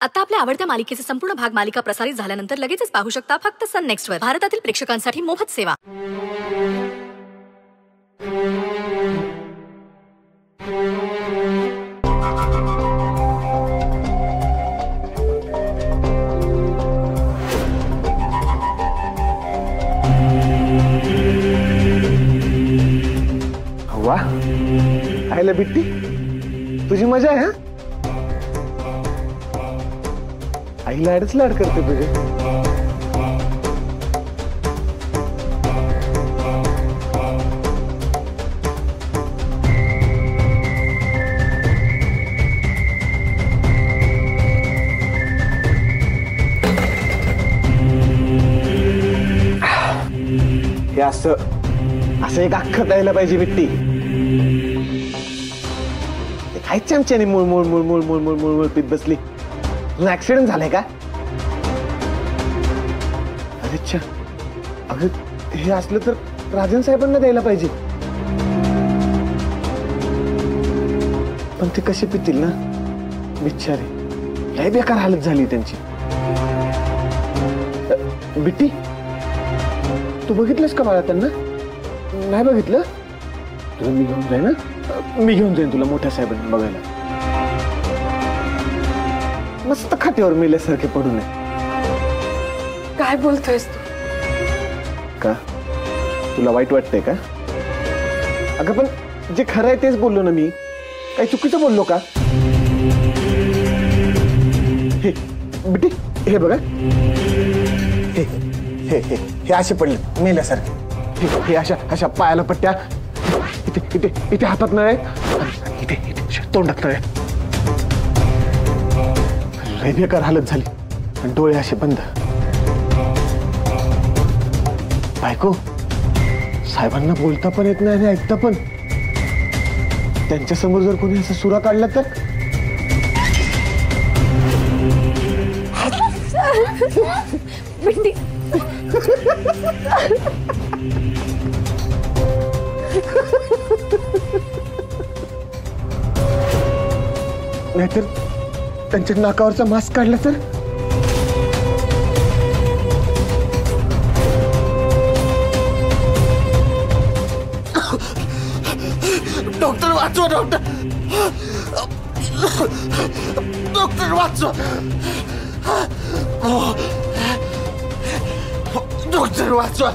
आता आपल्या आवडत्या मालिकेचे संपूर्ण भाग मालिका प्रसारित झाल्यानंतर लगेचच पाहू शकता फक्त सन नेक्स्ट वर. भारतातील प्रेक्षकांसाठी मोफत सेवा. वाह, आयला बिट्टी, तुझी मजा आहे. हा, आई लाडच लाड करते तुझे. हे असं एक अख्खं द्यायला पाहिजे बिट्टी. काय चमच्याने मूळ मूळ मूळ मूळ मूळ मूळ मूळ मूळ पीत बसली. तुझा ऍक्सिडेंट झालाय का? अच्छा, अगं हे असलं तर राजन साहेबांना द्यायला पाहिजे. पण ते कसे पितील ना बिचारे. लय बेकार हालत झाली त्यांची. बिट्टी, तू बघितलंस का बाळा त्यांना? नाही बघितलं? तुला मी घेऊन जाईन ना, मी घेऊन जाईन तुला मोठ्या साहेबांना बघायला. मस्त खात्यावर मेल्यासारखे पडू नये. काय बोलतोयस तू? का तुला वाईट वाटतंय का? अगं पण जे खरं आहे तेच बोललो ना मी. काही चुकीचं बोललो का? हे बिट्टी, हे बघा, हे हे हे हे असे पडले मेल्यासारखे. हे अशा पायाला पट्ट्या, इथे इथे इथे हातात नळे, इथे इथे तोंडात नळे. लय बेकार हालत झाली आणि डोळे असे बंद. बायको, साहेबांना बोलता पण येत नाही आणि ऐकता पण. त्यांच्या समोर जर कोणी असा सुरा काढला तर? बिट्टी, नाहीतर त्यांच्या नाकावरचा मास्क काढला तर? डॉक्टर वाचवा, डॉक्टर, डॉक्टर वाचवा, डॉक्टर वाचवा.